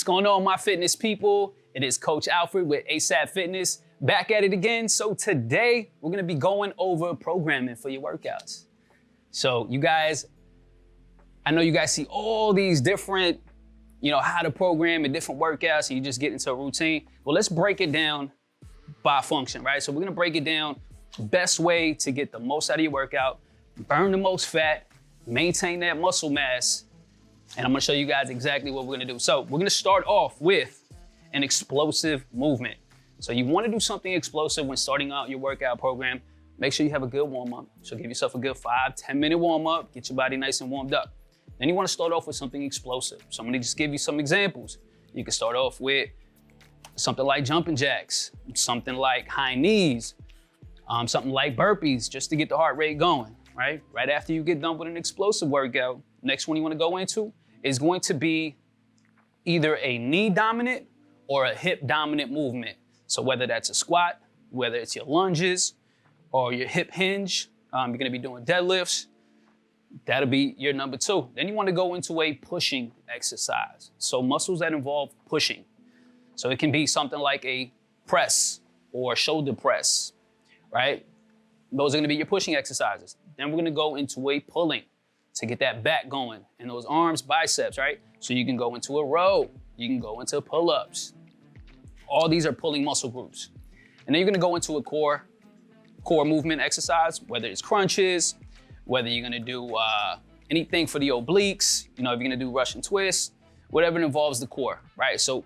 going on, my fitness people? It is Coach Alfred with ASAP Fitness, back at it again. So today, we're gonna be going over programming for your workouts. So you guys, I know you guys see all these different, how to program in different workouts, and you just get into a routine. Well, let's break it down by function, right? So we're gonna break it down, best way to get the most out of your workout, burn the most fat, maintain that muscle mass, and I'm gonna show you guys exactly what we're gonna do. So we're gonna start off with an explosive movement. So you wanna do something explosive when starting out your workout program. Make sure you have a good warm-up. So give yourself a good 5-10 minute warm-up, get your body nice and warmed up. Then you wanna start off with something explosive. So I'm gonna just give you some examples. You can start off with something like jumping jacks, something like high knees, something like burpees, just to get the heart rate going, right? Right after you get done with an explosive workout, next one you wanna go into is going to be either a knee dominant or a hip dominant movement. So whether that's a squat, whether it's your lunges or your hip hinge, you're gonna be doing deadlifts, that'll be your number 2. Then you wanna go into a pushing exercise. So muscles that involve pushing. So it can be something like a press or shoulder press, right? Those are gonna be your pushing exercises. Then we're gonna go into a pulling to get that back going and those arms, biceps, right? So you can go into a row, you can go into pull-ups. All these are pulling muscle groups. And then you're gonna go into a core movement exercise, whether it's crunches, whether you're gonna do anything for the obliques, if you're gonna do Russian twists, whatever involves the core, right? So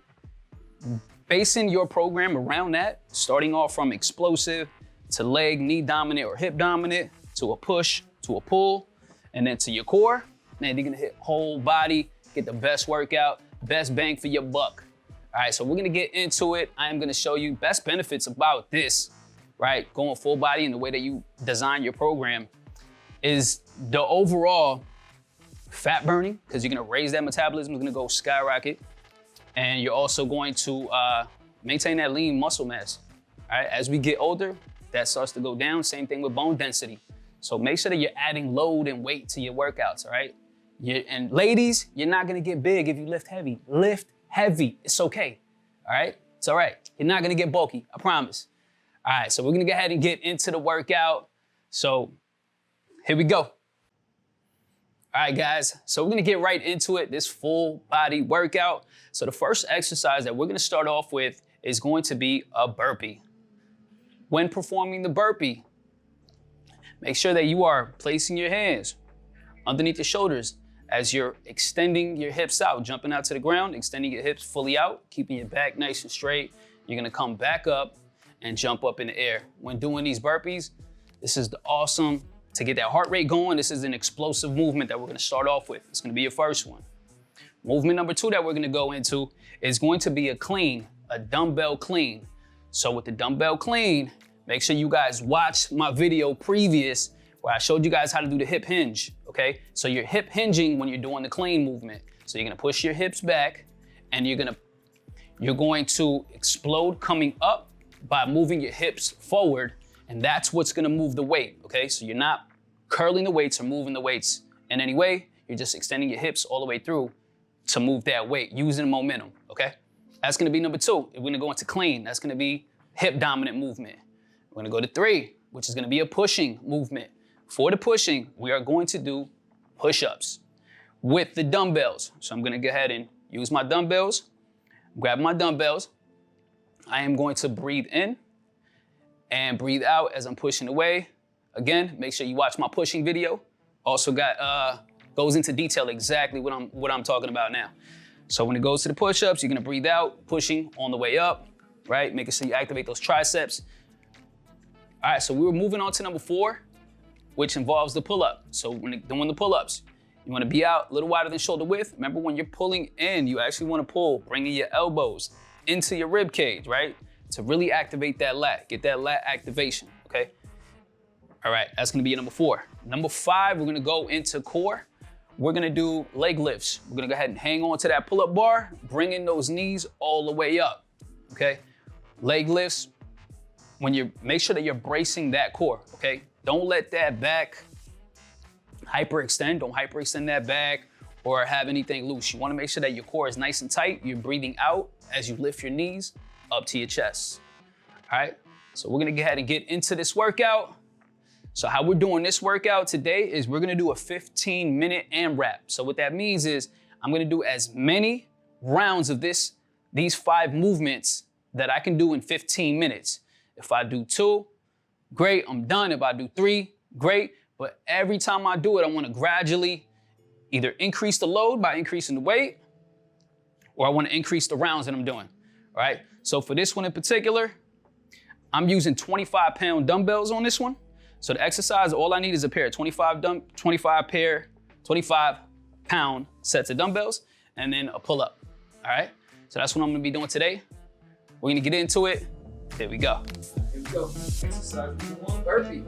basing your program around that, starting off from explosive to leg, knee dominant or hip dominant, to a push, to a pull, and then to your core, man, you're gonna hit whole body, get the best workout, best bang for your buck. All right, so we're gonna get into it. I am gonna show you best benefits about this, right? Going full body and the way that you design your program is the overall fat burning, because you're gonna raise that metabolism, it's gonna go skyrocket. And you're also going to maintain that lean muscle mass. All right, as we get older, that starts to go down. Same thing with bone density. So make sure that you're adding load and weight to your workouts, all right? And ladies, you're not gonna get big if you lift heavy. Lift heavy, it's okay, all right? It's all right. You're not gonna get bulky, I promise. All right, so we're gonna go ahead and get into the workout. So here we go. All right, guys, so we're gonna get right into it, this full body workout. So the first exercise that we're gonna start off with is going to be a burpee. When performing the burpee, make sure that you are placing your hands underneath your shoulders as you're extending your hips out, jumping out to the ground, extending your hips fully out, keeping your back nice and straight. You're gonna come back up and jump up in the air. When doing these burpees, this is awesome to get that heart rate going. This is an explosive movement that we're gonna start off with. It's gonna be your first one. Movement number 2 that we're gonna go into is going to be a clean, a dumbbell clean. So with the dumbbell clean, make sure you guys watch my video previous where I showed you guys how to do the hip hinge, okay? So you're hip hinging when you're doing the clean movement. So you're gonna push your hips back and you're going to explode coming up by moving your hips forward, and that's what's gonna move the weight, okay? So you're not curling the weights or moving the weights in any way, you're just extending your hips all the way through to move that weight, using momentum, okay? That's gonna be number 2. We're gonna go into clean, that's gonna be hip dominant movement. We're gonna go to 3, which is gonna be a pushing movement. For the pushing, we are going to do push-ups with the dumbbells. So I'm gonna go ahead and use my dumbbells, grab my dumbbells. I am going to breathe in and breathe out as I'm pushing away. Again, make sure you watch my pushing video. Also goes into detail exactly what I'm talking about now. So when it goes to the push-ups, you're gonna breathe out, pushing on the way up, right? Making sure you activate those triceps. All right, so we're moving on to number 4, which involves the pull-up. So when doing the pull-ups, you wanna be out a little wider than shoulder width. Remember, when you're pulling in, you actually wanna pull, bringing your elbows into your rib cage, right? To really activate that lat, get that lat activation, okay? All right, that's gonna be number 4. Number 5, we're gonna go into core. We're gonna do leg lifts. We're gonna go ahead and hang on to that pull-up bar, bringing those knees all the way up, okay? Leg lifts, make sure that you're bracing that core, okay? Don't let that back hyperextend. Don't hyperextend that back or have anything loose. You wanna make sure that your core is nice and tight. You're breathing out as you lift your knees up to your chest. All right, so we're gonna go ahead and get into this workout. So how we're doing this workout today is we're gonna do a 15-minute AMRAP. So what that means is I'm gonna do as many rounds of these 5 movements that I can do in 15 minutes. If I do 2, great, I'm done. If I do 3, great. But every time I do it, I wanna gradually either increase the load by increasing the weight, or I wanna increase the rounds that I'm doing, all right? So for this one in particular, I'm using 25-pound dumbbells on this one. So the exercise, all I need is a pair of 25-pound sets of dumbbells, and then a pull-up, all right? So that's what I'm gonna be doing today. We're gonna get into it. Here we go. Here we go. Exercise number 1, burpee.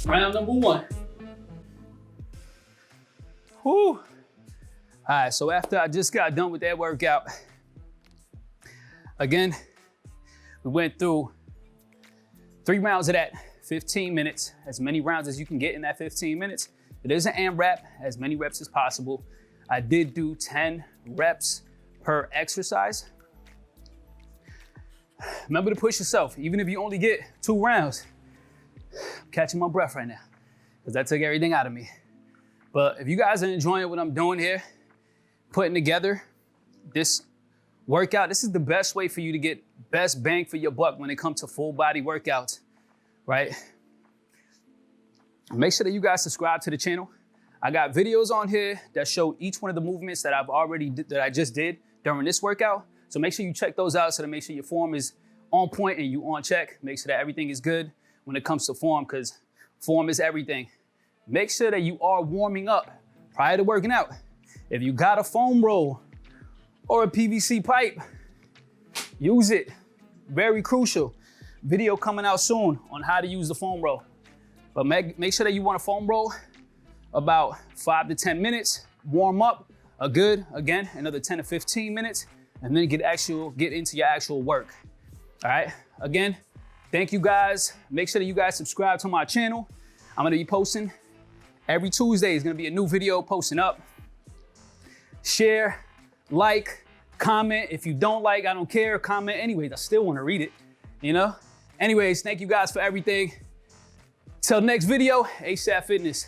Round number 1. Whew. All right, so after I just got done with that workout, again, we went through 3 rounds of that, 15 minutes, as many rounds as you can get in that 15 minutes. It is an AMRAP, as many reps as possible. I did do 10 reps per exercise. Remember to push yourself, even if you only get 2 rounds. I'm catching my breath right now, because that took everything out of me. But if you guys are enjoying what I'm doing here, putting together this workout, this is the best way for you to get best bang for your buck when it comes to full body workouts, right? Make sure that you guys subscribe to the channel. I got videos on here that show each one of the movements that I just did during this workout. So make sure you check those out so to make sure your form is on point and you on check. Make sure that everything is good when it comes to form, because form is everything. Make sure that you are warming up prior to working out. If you got a foam roll or a PVC pipe, use it. Very crucial. Video coming out soon on how to use the foam roll. But make sure that you want a foam roll about 5 to 10 minutes. Warm up a good, again, another 10 to 15 minutes. and then get into your actual work. All right, again, thank you guys. Make sure that you guys subscribe to my channel. I'm gonna be posting every Tuesday. Is gonna be a new video posting up. Share, like, comment. If you don't like, I don't care, comment anyways. I still wanna read it, you know? Anyways, thank you guys for everything. Till next video, ASAP Fitness.